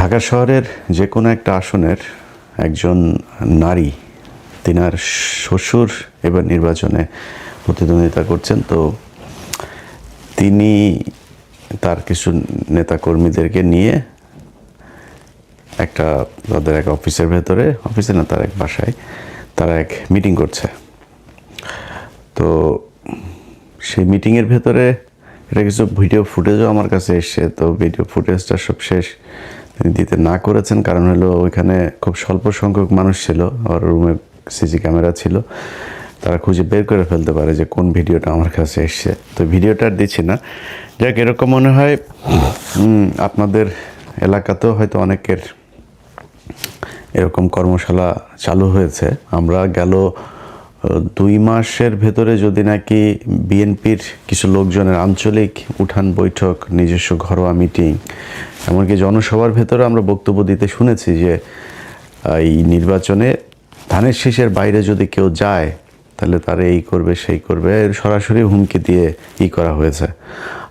ঢাকা শহরের যে কোনো একটা আসনের একজন নারী তিনার শ্বশুর এবার নির্বাচনে প্রতিদ্বন্দ্বিতা করছেন। তো তিনি তার কিছু নেতাকর্মীদেরকে নিয়ে তাদের এক অফিসের ভেতরে, অফিসে না, তার এক বাসায় তারা এক মিটিং করছে। তো সেই মিটিংয়ের ভেতরে এটা কিছু ভিডিও ফুটেজও আমার কাছে এসছে। তো ভিডিও ফুটেজটা সব শেষ তিনি দিতে না করেছেন, কারণ হলো ওইখানে খুব স্বল্প সংখ্যক মানুষ ছিল, আর রুমে সিসি ক্যামেরা ছিল, তারা খুঁজে বের করে ফেলতে পারে যে কোন ভিডিওটা আমার কাছে এসছে। তো ভিডিওটা আর দিচ্ছি না। যাক, এরকম মনে হয় আপনাদের এলাকাতেও হয়তো অনেকের এরকম কর্মশালা চালু হয়েছে। আমরা গেল 2 মাসের ভেতরে যদি নাকি বিএনপির কিছু লোকজনের আঞ্চলিক উঠান বৈঠক, নিজস্ব ঘরোয়া মিটিং, এমনকি জনসভার ভেতরে আমরা বক্তব্য দিতে শুনেছি যে এই নির্বাচনে ধানের শীষের বাইরে যদি কেউ যায় তাহলে তারা এই করবে সেই করবে, সরাসরি হুমকি দিয়ে করা হয়েছে।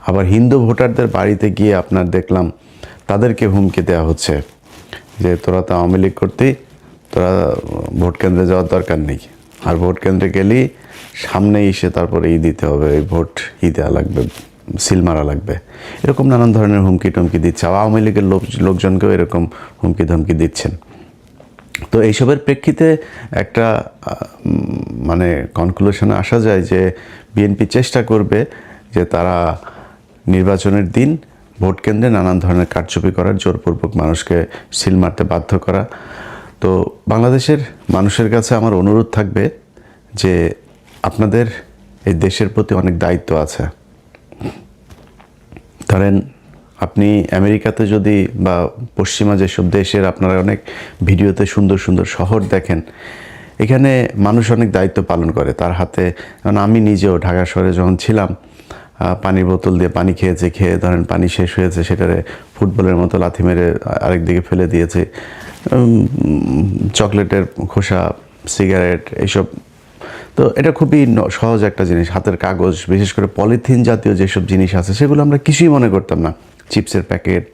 আবার হিন্দু ভোটারদের বাড়িতে গিয়ে আপনার দেখলাম তাদেরকে হুমকি দেওয়া হচ্ছে যে তোরা তো আওয়ামী লীগ করতেই, তোরা ভোট কেন্দ্রে যাওয়ার দরকার নেই, আর ভোট কেন্দ্রে গেলেই সামনে এসে তারপরে দিতে হবে, এই ভোট দেওয়া লাগবে, সিল মারা লাগবে, এরকম নানান ধরনের হুমকি টমকি দিচ্ছে। আওয়ামী লীগের লোকজনকেও এরকম হুমকি ধমকি দিচ্ছেন। তো এইসবের প্রেক্ষিতে একটা মানে কনক্লুশনে আসা যায় যে বিএনপি চেষ্টা করবে যে তারা নির্বাচনের দিন ভোট কেন্দ্রে নানান ধরনের কারচুপি করার, জোরপূর্বক মানুষকে সিল মারতে বাধ্য করা। তো বাংলাদেশের মানুষের কাছে আমার অনুরোধ থাকবে যে আপনাদের এই দেশের প্রতি অনেক দায়িত্ব আছে। ধরেন আপনি আমেরিকাতে যদি বা পশ্চিমা যেসব দেশের আপনারা অনেক ভিডিওতে সুন্দর সুন্দর শহর দেখেন, এখানে মানুষ অনেক দায়িত্ব পালন করে তার হাতে। কারণ আমি নিজেও ঢাকা শহরে যখন ছিলাম, পানির বোতল দিয়ে পানি খেয়ে ধরেন পানি শেষ হয়েছে, সেটারে ফুটবলের মতো লাথি মেরে আরেক দিকে ফেলে দিয়েছে। চকলেটের খোসা, সিগারেট, এইসব। তো এটা খুবই সহজ একটা জিনিস। হাতের কাগজ, বিশেষ করে পলিথিন জাতীয় যেসব জিনিস আছে সেগুলো আমরা কিছুই মনে করতাম না, চিপসের প্যাকেট।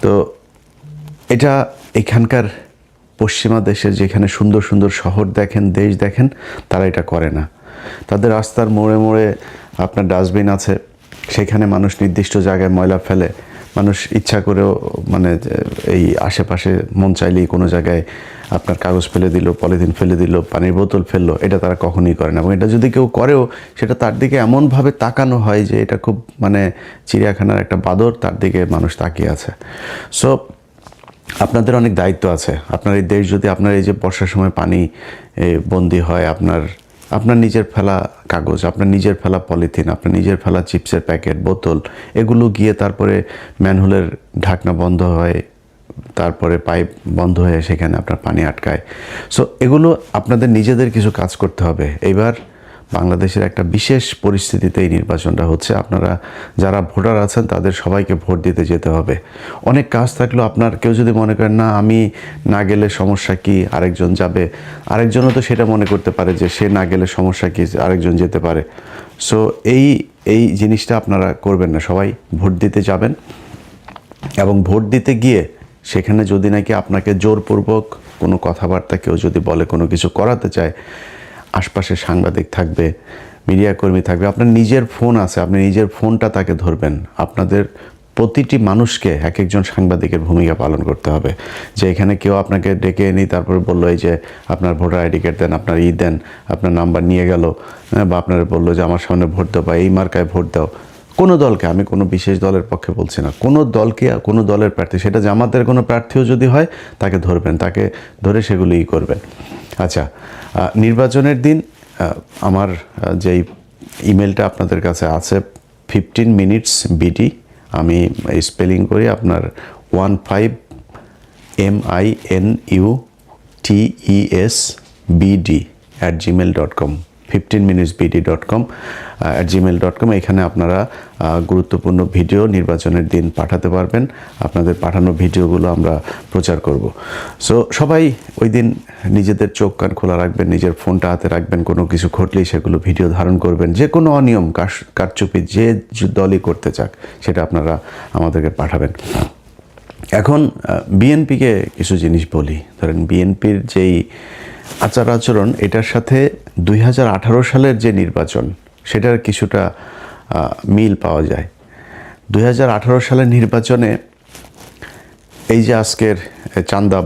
তো এটা এখানকার পশ্চিমা দেশের যেখানে সুন্দর সুন্দর শহর দেখেন, দেশ দেখেন, তারা এটা করে না। তাদের রাস্তার মোড়ে মোড়ে আপনার ডাস্টবিন আছে, সেখানে মানুষ নির্দিষ্ট জায়গায় ময়লা ফেলে। মানুষ ইচ্ছা করেও মানে এই আশেপাশে মন চাইলেই কোনো জায়গায় আপনার কাগজ ফেলে দিল, পলিথিন ফেলে দিল, পানির বোতল ফেললো, এটা তারা কখনোই করে না। এবং এটা যদি কেউ করেও সেটা তার দিকে এমনভাবে তাকানো হয় যে এটা খুব মানে চিড়িয়াখানার একটা বাদর, তার দিকে মানুষ তাকিয়ে আছে। সো আপনাদের অনেক দায়িত্ব আছে। আপনার এই দেশ যদি আপনার এই যে বর্ষার সময় পানি বন্দি হয়, আপনার নিজের ফেলা কাগজ, আপনার নিজের ফেলা পলিথিন, আপনার নিজের ফেলা চিপসের প্যাকেট, বোতল, এগুলো গিয়ে তারপরে ম্যানহোলের ঢাকনা বন্ধ হয়, তারপরে পাইপ বন্ধ হয়ে সেখানে আপনার পানি আটকায়। সো এগুলো আপনাদের নিজেদের কিছু কাজ করতে হবে। এইবার বাংলাদেশের একটা বিশেষ পরিস্থিতিতে এই নির্বাচনটা হচ্ছে। আপনারা যারা ভোটার আছেন তাদের সবাইকে ভোট দিতে যেতে হবে। অনেক কাজ থাকলেও আপনার কেউ যদি মনে করেন না আমি না গেলে সমস্যা কি, আরেকজন যাবে, আরেকজনও তো সেটা মনে করতে পারে যে সে না গেলে সমস্যা কি, আরেকজন যেতে পারে। সো এই জিনিসটা আপনারা করবেন না, সবাই ভোট দিতে যাবেন। এবং ভোট দিতে গিয়ে সেখানে যদি নাকি আপনাকে জোরপূর্বক কোনো কথাবার্তা কেউ যদি বলে, কোনো কিছু করাতে চায়, আশপাশে সাংবাদিক থাকবে, মিডিয়া কর্মী থাকবে, আপনার নিজের ফোন আছে, আপনি নিজের ফোনটা তাকে ধরবেন। আপনাদের প্রতিটি মানুষকে এক একজন সাংবাদিকের ভূমিকা পালন করতে হবে। যে এখানে কেউ আপনাকে ডেকে এনে তারপরে বললো এই যে আপনার ভোটার আইডি কার্ড দেন, আপনার দেন, আপনার নাম্বার নিয়ে গেল, বা আপনারা বললো যে আমার সামনে ভোট দাও বা এই মার্কায় ভোট দাও। কোনো দলকে, আমি কোনো বিশেষ দলের পক্ষে বলছি না, কোনো দলকে, কোনো দলের প্রার্থী, সেটা জামাতের কোনো প্রার্থীও যদি হয় তাকে ধরবেন, তাকে ধরে সেগুলিই করবেন। আচ্ছা, নির্বাচনের দিন আমার যেই ইমেলটা আপনাদের কাছে আছে 15 minutes BD, আমি স্পেলিং করি আপনার 15minutesbd@gmail.com, 15minutesbd.com @gmail.com। এখানে আপনারা গুরুত্বপূর্ণ ভিডিও নির্বাচনের দিন পাঠাতে পারবেন। আপনাদের পাঠানো ভিডিওগুলো আমরা প্রচার করব। সো সবাই ওই দিন নিজেদের চোখ কান খোলা রাখবেন, নিজের ফোনটা হাতে রাখবেন, কোনো কিছু ঘটলেই সেগুলো ভিডিও ধারণ করবেন। যে কোনো অনিয়ম, কারচুপি যে দলই করতে চাক সেটা আপনারা আমাদেরকে পাঠাবেন। এখন বিএনপিকে কিছু জিনিস বলি। ধরেন বিএনপির যেই আচার আচরণ, এটার সাথে 2018 সালের যে নির্বাচন, সেটার কিছুটা মিল পাওয়া যায়। 2018 সালের নির্বাচনে এই যে আজকের চান্দা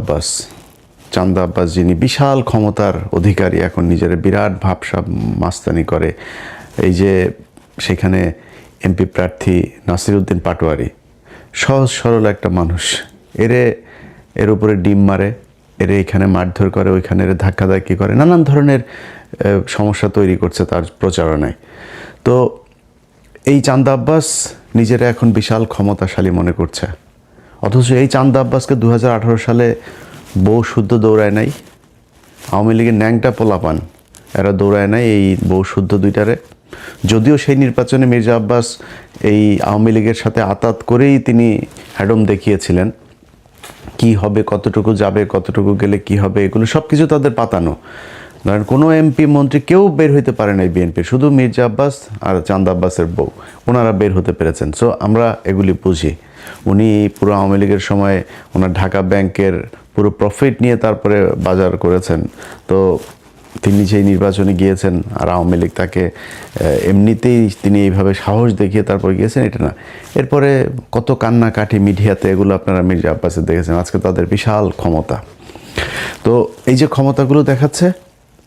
আব্বাস যিনি বিশাল ক্ষমতার অধিকারী, এখন নিজের বিরাট ভাবসাব মাস্তানি করে, এই যে সেখানে এমপি প্রার্থী নাসিরউদ্দিন পাটোয়ারি, সহজ সরল একটা মানুষ, এর উপরে ডিম মারে, এখানে মারধর করে, ওইখানে ধাক্কাধাক্কি করে, নানান ধরনের সমস্যা তৈরি করছে তার প্রচারণায়। তো এই চান্দা আব্বাস নিজেরা এখন বিশাল ক্ষমতাশালী মনে করছে, অথচ এই চান্দা আব্বাসকে 2018 সালে বউ শুদ্ধ দৌড়ায় নাই, আওয়ামী লীগের ন্যাংটা পোলাপান এরা দৌড়ায় নাই এই বউ শুদ্ধ দুইটারে। যদিও সেই নির্বাচনে মির্জা আব্বাস এই আওয়ামী লীগের সাথে আতাত করেই তিনি হ্যাডম দেখিয়েছিলেন, কি হবে, কতটুকু যাবে, কতটুকু গেলে কি হবে, এগুলো সব কিছু তাদের পাতানো। ধরেন কোনো এমপি মন্ত্রী কেউ বের হইতে পারে নাই বিএনপির, শুধু মির্জা আব্বাস আর চান্দা আব্বাসের বউ, ওনারা বের হতে পেরেছেন। সো আমরা এগুলি বুঝি। উনি পুরো আওয়ামী লীগের সময় ওনার ঢাকা ব্যাংকের পুরো প্রফিট নিয়ে তারপরে বাজার করেছেন। তো তিনি যেই নির্বাচনে গিয়েছেন আর আওয়ামী লীগ তাকে এমনিতেই তিনি এইভাবে সাহস দেখিয়ে তারপর গিয়েছেন, এটা না। এরপরে কত কান্নাকাটি মিডিয়াতে, এগুলো আপনারা মির্জা আব্বাসের দেখেছেন। আজকে তাদের বিশাল ক্ষমতা। তো এই যে ক্ষমতাগুলো দেখাচ্ছে,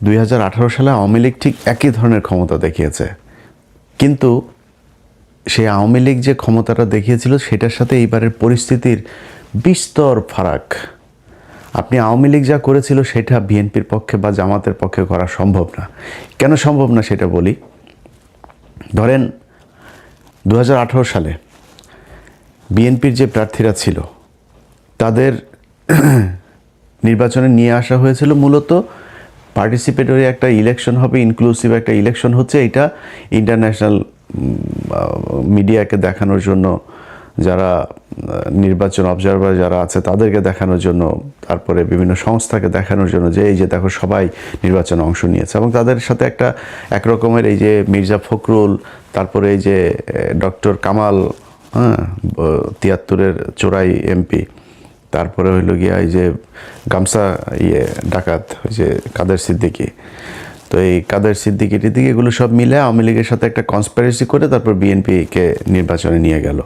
2018 সালে আওয়ামী লীগ ঠিক একই ধরনের ক্ষমতা দেখিয়েছে, কিন্তু সেই আওয়ামী লীগ যে ক্ষমতাটা দেখিয়েছিল সেটার সাথে এইবারের পরিস্থিতির বিস্তর ফারাক। আপনি আওয়ামী লীগ যা করেছিল সেটা বিএনপির পক্ষে বা জামাতের পক্ষে করা সম্ভব না। কেন সম্ভব না সেটা বলি। ধরেন 2018 সালে বিএনপির যে প্রার্থীরা ছিল তাদের নির্বাচনে নিয়ে আসা হয়েছিল মূলত পার্টিসিপেটরি একটা ইলেকশন হবে, ইনক্লুসিভ একটা ইলেকশন হচ্ছে, এটা ইন্টারন্যাশনাল মিডিয়াকে দেখানোর জন্য, যারা নির্বাচন অবজারভার যারা আছে তাদেরকে দেখানোর জন্য, তারপরে বিভিন্ন সংস্থাকে দেখানোর জন্য যে এই যে দেখো সবাই নির্বাচনে অংশ নিয়েছে। এবং তাদের সাথে এক রকমের এই যে মির্জা ফখরুল, তারপরে এই যে ডক্টর কামাল, 73-এর চোরাই এমপি, তারপরে হইল গিয়া এই যে গামছা ডাকাত, ওই যে কাদের সিদ্দিকী, তো এই কাদের সিদ্দিকী টিদ্দিকী, এগুলো সব মিলে আওয়ামী লীগের সাথে একটা কনস্পিরেসি করে তারপর বিএনপিকে নির্বাচনে নিয়ে গেল।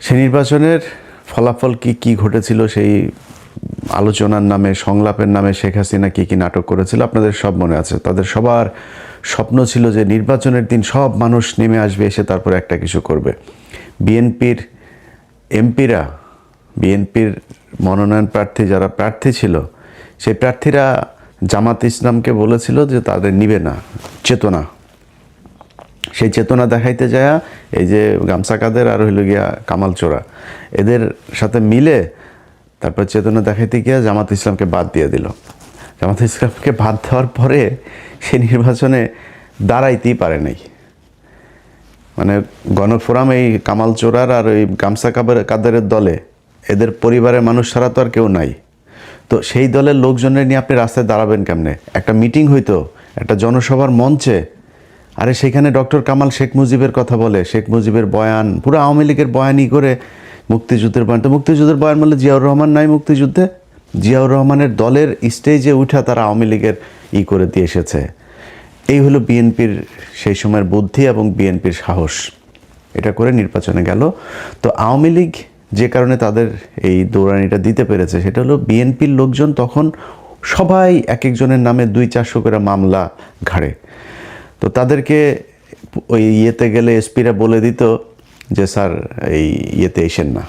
সেই নির্বাচনের ফলাফল কি ঘটেছিল, সেই আলোচনার নামে, সংলাপের নামে শেখ হাসিনা কি নাটক করেছিল আপনাদের সব মনে আছে। তাদের সবার স্বপ্ন ছিল যে নির্বাচনের দিন সব মানুষ নেমে আসবে, এসে তারপর একটা কিছু করবে। বিএনপির এমপিরা, বিএনপির মনোনয়ন প্রার্থী যারা প্রার্থী ছিল, সেই প্রার্থীরা জামাত ইসলামকে বলেছিল যে তাদের নিবে না, চেতনা, সেই চেতনা দেখাইতে যায় এই যে গামছা কাদের আর হইল গিয়া কামাল চোরা, এদের সাথে মিলে তারপর চেতনা দেখাইতে গিয়া জামাত ইসলামকে বাদ দিয়ে দিল। জামাত ইসলামকে বাদ দেওয়ার পরে সে নির্বাচনে দাঁড়াইতেই পারে নাই। মানে গণফোরাম এই কামাল চোরার আর ওই গামছা কাদেরের দলে এদের পরিবারের মানুষ ছাড়া তো আর কেউ নাই। তো সেই দলের লোকজনের নিয়ে আপনি রাস্তায় দাঁড়াবেন কেমনে? একটা মিটিং হইতো একটা জনসভার মঞ্চে, আরে সেখানে ডক্টর কামাল শেখ মুজিবের কথা বলে, শেখ মুজিবের বয়ান, পুরো আওয়ামী লীগের বয়ানই করে, মুক্তিযুদ্ধের বয়ান। তো মুক্তিযুদ্ধের বয়ান বললে জিয়াউর রহমান নাই মুক্তিযুদ্ধে, জিয়াউর রহমানের দলের স্টেজে উঠা তারা আওয়ামী লীগের করে দিয়ে এসেছে। এই হলো বিএনপির সেই সময়ের বুদ্ধি এবং বিএনপির সাহস, এটা করে নির্বাচনে গেল। তো আওয়ামী লীগ যে কারণে তাদের এই দৌড়ানিটা দিতে পেরেছে সেটা হলো বিএনপির লোকজন তখন সবাই এক একজনের নামে 200-400 করে মামলা ঘাড়ে। তো তাদেরকে ওই গেলে এসপিরা বলে দিত যে স্যার এই এসেন না,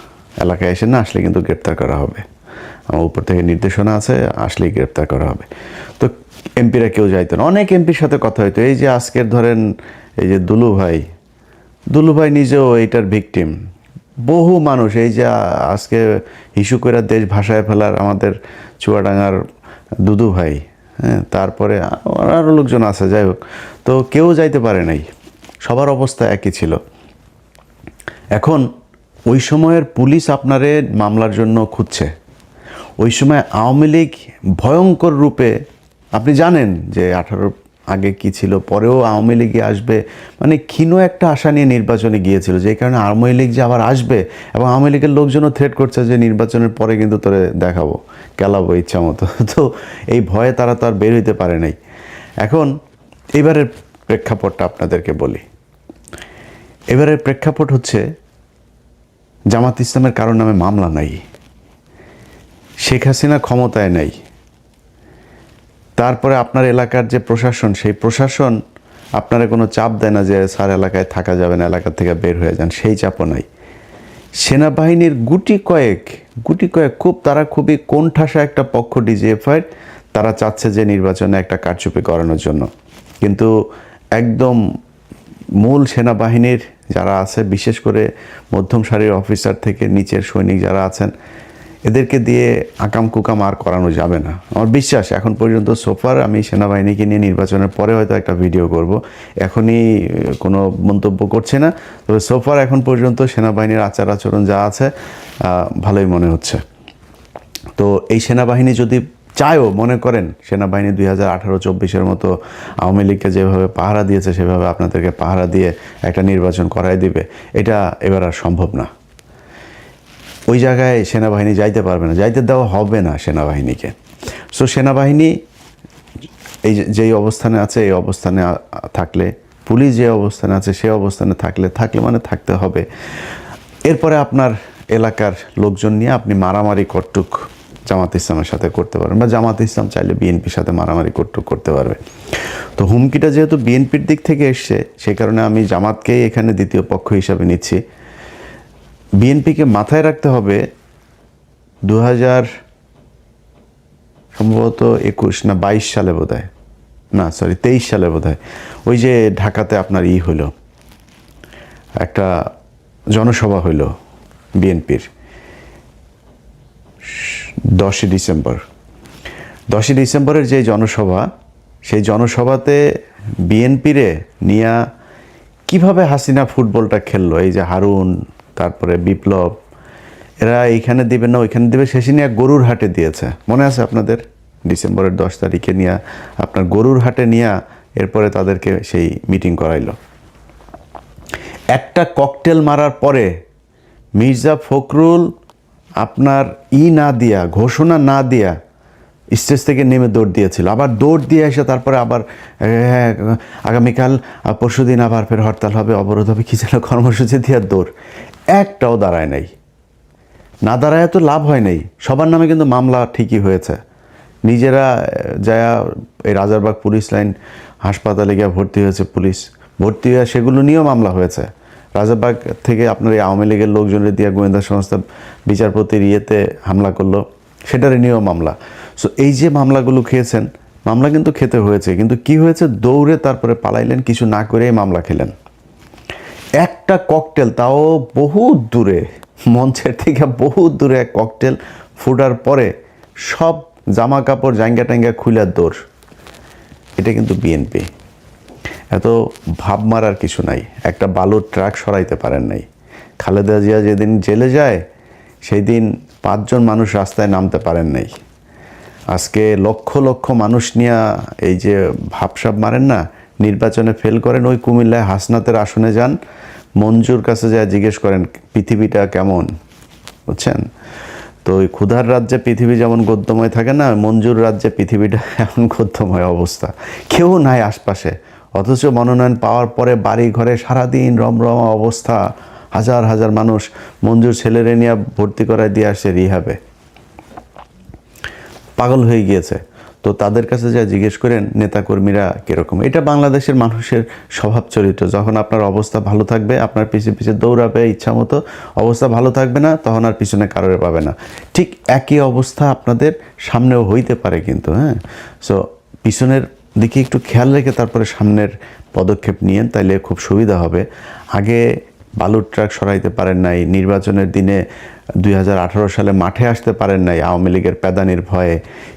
এলাকায় এসেন না, আসলে কিন্তু গ্রেপ্তার করা হবে, আমার উপর থেকে নির্দেশনা আছে, আসলেই গ্রেপ্তার করা হবে। তো এমপিরা কেউ যাইতো না। অনেক এমপির সাথে কথা হইতো। এই যে আজকের ধরেন এই যে দুলু ভাই নিজেও এইটার ভিকটিম। বহু মানুষ এই যে আজকে ইস্যু করে দেশ ভাষায় ফেলার আমাদের চুয়াডাঙ্গার দুদু ভাই, হ্যাঁ, তারপরে আরও লোকজন আছে, যাই হোক, তো কেউ যাইতে পারে নাই, সবার অবস্থা একই ছিল। এখন ওই সময়ের পুলিশ আপনারে মামলার জন্য খুঁজছে। ওই সময় আওয়ামী লীগ ভয়ঙ্কর রূপে, আপনি জানেন যে আগে কি ছিল, পরেও আওয়ামী লীগে আসবে, মানে ক্ষীণ একটা আশা নিয়ে নির্বাচনে গিয়েছিল, যে কারণে আওয়ামী লীগ যে আবার আসবে, এবং আওয়ামী লীগের লোকজনও থ্রেট করছে যে নির্বাচনের পরে কিন্তু তোরে দেখাবো, কেলাবো ইচ্ছা মতো। তো এই ভয়ে তারা তো আর বের হইতে পারে নাই। এখন এবারের প্রেক্ষাপটটা আপনাদেরকে বলি। এবারের প্রেক্ষাপট হচ্ছে জামাত ইসলামের কারোর নামে মামলা নাই, শেখ হাসিনা ক্ষমতায় নাই, তারপরে আপনার এলাকার যে প্রশাসন, সেই প্রশাসন আপনারা কোনো চাপ দেয় না যে স্যার এলাকায় থাকা যাবে না, এলাকা থেকে বের হয়ে যান, সেই চাপও নাই। সেনাবাহিনীর গুটি কয়েক তারা খুবই কোণঠাসা একটা পক্ষ ডিজিএফআই, তারা চাচ্ছে যে নির্বাচনে একটা কারচুপি করানোর জন্য, কিন্তু একদম মূল সেনাবাহিনীর যারা আছে, বিশেষ করে মধ্যম সারির অফিসার থেকে নিচের সৈনিক যারা আছেন, এদেরকে দিয়ে আকাম কুকাম আর করানো যাবে না। আমার বিশ্বাস এখন পর্যন্ত সোফার, আমি সেনাবাহিনীকে নিয়ে নির্বাচনের পরে হয়তো একটা ভিডিও করব, এখনই কোনো মন্তব্য করছি না, তবে সোফার এখন পর্যন্ত সেনাবাহিনীর আচার আচরণ যা আছে ভালোই মনে হচ্ছে। তো এই সেনাবাহিনী যদি চায়ও, মনে করেন সেনাবাহিনী 2018-24 মতো আওয়ামী লীগকে যেভাবে পাহারা দিয়েছে সেভাবে আপনাদেরকে পাহারা দিয়ে একটা নির্বাচন করাই দিবে, এটা এবার আর সম্ভব না। ওই জায়গায় সেনাবাহিনী যাইতে পারবে না, যাইতে দেওয়া হবে না সেনাবাহিনীকে। সো সেনাবাহিনী এই যেই অবস্থানে আছে, এই অবস্থানে থাকলে, পুলিশ যে অবস্থানে আছে সেই অবস্থানে থাকলে মানে থাকতে হবে। এরপরে আপনার এলাকার লোকজন নিয়ে আপনি মারামারি কটুক জামাত ইসলামের সাথে করতে পারবেন, বা জামাত ইসলাম চাইলে বিএনপির সাথে মারামারি কটুক করতে পারবে। তো হুমকিটা যেহেতু বিএনপির দিক থেকে এসছে, সেই কারণে আমি জামাতকেই এখানে দ্বিতীয় পক্ষ হিসাবে নিচ্ছি। বিএনপিকে মাথায় রাখতে হবে 2000 সম্ভবত 21 না 22 সালে বোধহয়, না সরি 23 সালে বোধহয়, ওই যে ঢাকাতে আপনার হইল, একটা জনসভা হইল বিএনপির 10ই ডিসেম্বরের যে জনসভা, সেই জনসভাতে বিএনপিরে নিয়া কিভাবে হাসিনা ফুটবলটা খেললো, এই যে হারুন, তারপরে বিপ্লব, এরা এইখানে দিবে না ওইখানে দিবে, শেষে নিয়ে গরুর হাটে দিয়েছে, মনে আছে আপনাদের? ডিসেম্বরের 10 তারিখে নিয়ে আপনার গরুর হাটে নিয়ে এরপরে তাদেরকে সেই মিটিং করাইলো। একটা ককটেল মারার পরে মির্জা ফখরুল আপনার না দিয়া, ঘোষণা না দিয়া স্টেজ থেকে নেমে দৌড় দিয়েছিল, আবার দৌড় দিয়ে এসে তারপরে আবার আগামীকাল পরশুদিন আবার ফের হরতাল হবে, অবরোধ হবে, কি যেন কর্মসূচি দিয়ে দৌড়, একটাও দাঁড়ায় নাই। না দাঁড়ায় তো লাভ হয় নাই, সবার নামে কিন্তু মামলা ঠিকই হয়েছে। নিজেরা যায়া এই রাজারবাগ পুলিশ লাইন হাসপাতালে গিয়ে ভর্তি হয়েছে পুলিশ, ভর্তি হয়ে সেগুলো নিয়েও মামলা হয়েছে। রাজারবাগ থেকে আপনার এই আওয়ামী লীগের লোকজনের দিয়ে গোয়েন্দা সংস্থা বিচারপতির হামলা করলো, সেটার নিয়েও মামলা। সো এই যে মামলাগুলো খেয়েছেন, মামলা কিন্তু খেতে হয়েছে, কিন্তু কি হয়েছে, দৌড়ে তারপরে পালাইলেন, কিছু না করেই মামলা খেলেন। একটা ককটেল, তাও বহু দূরে, মঞ্চের থেকে বহু দূরে এক ককটেল ফুটার পরে সব জামা কাপড় জাঙ্গা টাঙ্গা খুলে দৌড়। এটা কিন্তু বিএনপি। এত ভাব মারার কিছু নাই, একটা বালুর ট্রাক সরাইতে পারেন নাই। খালেদা জিয়া যেদিন জেলে যায় সেই দিন 5 জন মানুষ রাস্তায় নামতে পারেন নাই। আজকে লক্ষ লক্ষ মানুষ নিয়ে এই যে ভাবসাব মারেন না, নির্বাচনে ফেল করেন, ওই কুমিল্লায় হাসনাতের আসনে যান, মঞ্জুর কাছে যা জিজ্ঞেস করেন পৃথিবীটা কেমন, বুঝছেন? তো ওই ক্ষুধার রাজ্যে পৃথিবী যেমন গদ্যময় থাকে না, মঞ্জুর রাজ্যে পৃথিবীটা এমন গদ্যময় অবস্থা, কেউ নাই আশপাশে, অথচ মনোনয়ন পাওয়ার পরে বাড়ি ঘরে সারাদিন রমরমা অবস্থা, হাজার হাজার মানুষ মঞ্জুর ছেলেরে নিয়ে ভর্তি করায় দিয়ে আসে রিহাবে, পাগল হয়ে গিয়েছে। তো তাদের কাছে যা জিজ্ঞেস করেন নেতাকর্মীরা কীরকম, এটা বাংলাদেশের মানুষের স্বভাব চরিত্র। যখন আপনার অবস্থা ভালো থাকবে আপনার পিছিয়ে পিছিয়ে দৌড়াবে ইচ্ছা মতো, অবস্থা ভালো থাকবে না তখন আর পিছনে কারোর পাবে না। ঠিক একই অবস্থা আপনাদের সামনেও হইতে পারে কিন্তু, হ্যাঁ। সো পিছনের দিকে একটু খেয়াল রেখে তারপরে সামনের পদক্ষেপ নিয়েন, তাইলে খুব সুবিধা হবে। আগে বালুর ট্রাক সরাইতে পারেন নাই, নির্বাচনের দিনে 2018 সালে মাঠে আসতে পারেন নাই আওয়ামী লীগের প্যাদানির ভয়ে,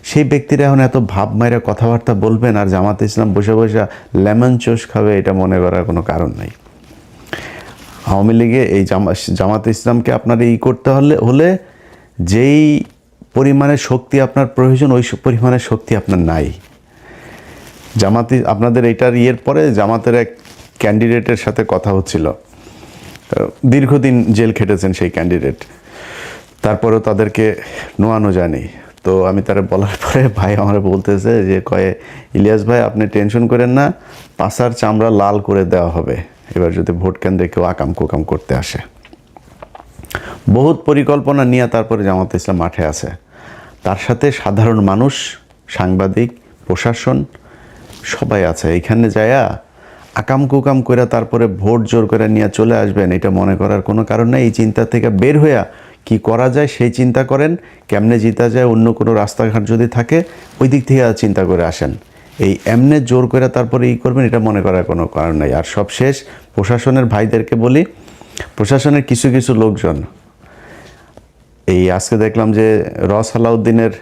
সেই ব্যক্তিরা এখন এত ভাব মাইরা কথাবার্তা বলবেন আর জামাত ইসলাম বসে বসে লেমন চোষ খাবে, এটা মনে করার কোনো কারণ নাই। আওয়ামী লীগে এই জামাত ইসলামকে আপনার করতে হলে যেই পরিমাণের শক্তি আপনার প্রয়োজন, ওই পরিমাণের শক্তি আপনার নাই। জামাতি আপনাদের এইটার ইয়ের পরে জামাতের এক ক্যান্ডিডেটের সাথে কথা হচ্ছিল, দীর্ঘদিন জেল খেটেছেন সেই ক্যান্ডিডেট, তারপরেও তাদেরকে নোয়ানো যায়নি। তো আমি তারা বলার পরে ভাই আমার বলতেছে যে ইলিয়াস ভাই আপনি টেনশন করেন না, পাছার চামড়া লাল করে দেওয়া হবে এবার যদি ভোট কেন্দ্রে কেউ আকাম কুকাম করতে আসে। বহুত পরিকল্পনা নিয়ে তারপরে জামাতে ইসলাম মাঠে আছে, তার সাথে সাধারণ মানুষ, সাংবাদিক, প্রশাসন সবাই আছে। এইখানে যায়া আকাম কুকাম করে তারপরে ভোট জোর করে নিয়ে চলে আসবেন এটা মনে করার কোনো কারণ নেই। এই চিন্তা থেকে বের হইয়া কি করা যায় সেই চিন্তা করেন, কেমনে জিতা যায়, অন্য কোনো রাস্তাঘাট যদি থাকে ওই দিক থেকে চিন্তা করে আসেন। এই এমনে জোর করে তারপরে করবেন এটা মনে করার কোনো কারণ নেই। আর সব শেষ প্রশাসনের ভাইদেরকে বলি, প্রশাসনের কিছু কিছু লোকজন এই আজকে দেখলাম যে সালাউদ্দিনের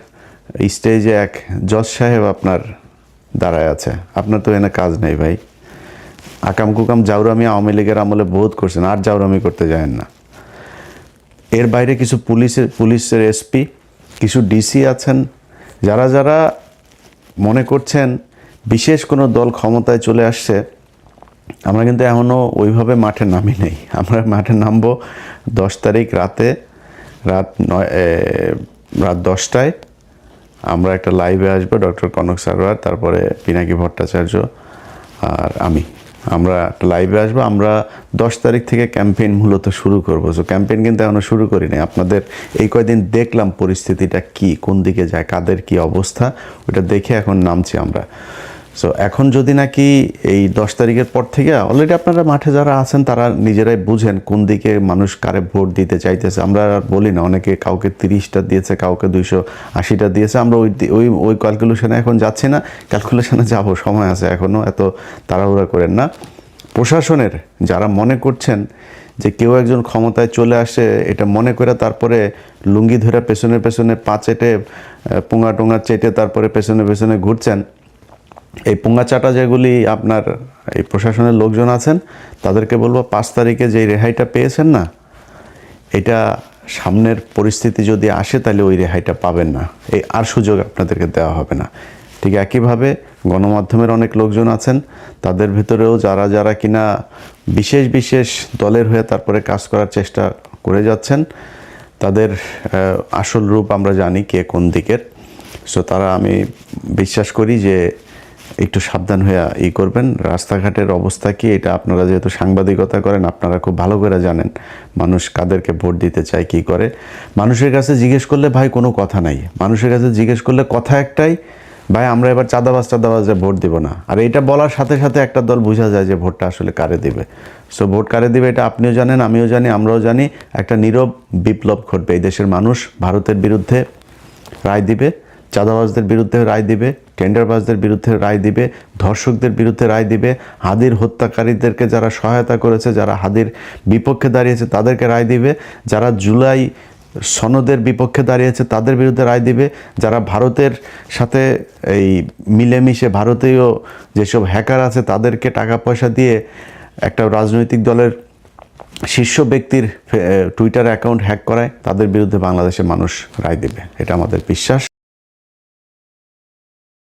স্টেজে এক জজ সাহেব আপনার দাঁড়ায় আছে। আপনার তো এনে কাজ নেই ভাই, আকাম কুকাম জাউরামি আওয়ামী লীগের আমলে বহুত করছেন, আর জাউরামি করতে যায়েন না। এর বাইরে কিছু পুলিশের এসপি, কিছু ডিসি আছেন, যারা যারা মনে করছেন বিশেষ কোনো দল ক্ষমতায় চলে আসছে। আমরা কিন্তু এখনও ওইভাবে মাঠে নামি নেই। আমরা মাঠে নামবো 10 তারিখ রাত 10টায়। আমরা একটা লাইভে আসবো, ডক্টর কনক সারোয়ার, তারপরে পিনাকি ভট্টাচার্য আর আমরা একটা লাইভে আসবো। আমরা 10 তারিখ থেকে ক্যাম্পেইন মূলত শুরু করবো। সো ক্যাম্পেইন কিন্তু এখনও শুরু করিনি। আপনাদের এই কয়দিন দেখলাম পরিস্থিতিটা কি, কোন দিকে যায়, কাদের কি অবস্থা, ওটা দেখে এখন নামছি আমরা। সো এখন যদি নাকি এই 10 তারিখের পর থেকে অলরেডি আপনারা মাঠে যারা আছেন তারা নিজেরাই বুঝেন কোন দিকে মানুষ কারে ভোট দিতে চাইতেছে। আমরা আর বলি না, অনেকে কাউকে 30টা দিয়েছে, কাউকে 280টা দিয়েছে। আমরা ওই ক্যালকুলেশনে এখন যাচ্ছি না, ক্যালকুলেশনে যাব, সময় আছে এখনও, এত তাড়াহুড়া করেন না। প্রশাসনের যারা মনে করছেন যে কেউ একজন ক্ষমতায় চলে আসে এটা মনে করে তারপরে লুঙ্গি ধরে পেছনে পেছনে পা চেটে পোঙা টোঙা চেটে তারপরে পেছনে পেছনে ঘুরছেন, এই পোঙা চাটা যেগুলি আপনার এই প্রশাসনের লোকজন আছেন তাদেরকে বলবো 5 তারিখে যেই রেহাইটা পেয়েছেন না, এটা সামনের পরিস্থিতি যদি আসে তাহলে ওই রেহাইটা পাবেন না, এই আর সুযোগ আপনাদেরকে দেওয়া হবে না। ঠিক একইভাবে গণমাধ্যমের অনেক লোকজন আছেন, তাদের ভিতরেও যারা যারা কিনা বিশেষ বিশেষ দলের হয়ে তারপরে কাজ করার চেষ্টা করে যাচ্ছেন, তাদের আসল রূপ আমরা জানি কে কোন দিকের। সো তারা আমি বিশ্বাস করি যে একটু সাবধান হয়ে করবেন। রাস্তাঘাটের অবস্থা কি এটা আপনারা যেহেতু সাংবাদিকতা করেন আপনারা খুব ভালো করে জানেন মানুষ কাদেরকে ভোট দিতে চায়, কি করে। মানুষের কাছে জিজ্ঞেস করলে ভাই কোনো কথা নাই, মানুষের কাছে জিজ্ঞেস করলে কথা একটাই, ভাই আমরা এবার চাঁদাবাজে ভোট দিব না। আর এটা বলার সাথে সাথে একটা দল বোঝা যায় যে ভোটটা আসলে কারে দিবে। সো ভোট কারে দিবে এটা আপনিও জানেন, আমিও জানি, আমরাও জানি। একটা নীরব বিপ্লব ঘটবে, এই দেশের মানুষ ভারতের বিরুদ্ধে রায় দিবে, চাঁদাবাজদের বিরুদ্ধে রায় দিবে, টেন্ডারবাজদের বিরুদ্ধে রায় দিবে, ধর্ষকদের বিরুদ্ধে রায় দিবে, হাদির হত্যাকারীদেরকে যারা সহায়তা করেছে, যারা হাদির বিপক্ষে দাঁড়িয়েছে তাদেরকে রায় দিবে, যারা জুলাই সনদের বিপক্ষে দাঁড়িয়েছে তাদের বিরুদ্ধে রায় দিবে, যারা ভারতের সাথে এই মিলেমিশে ভারতীয় যেসব হ্যাকার আছে তাদেরকে টাকা পয়সা দিয়ে একটা রাজনৈতিক দলের শীর্ষ ব্যক্তির টুইটার অ্যাকাউন্ট হ্যাক করায় তাদের বিরুদ্ধে বাংলাদেশের মানুষ রায় দেবে, এটা আমাদের বিশ্বাস।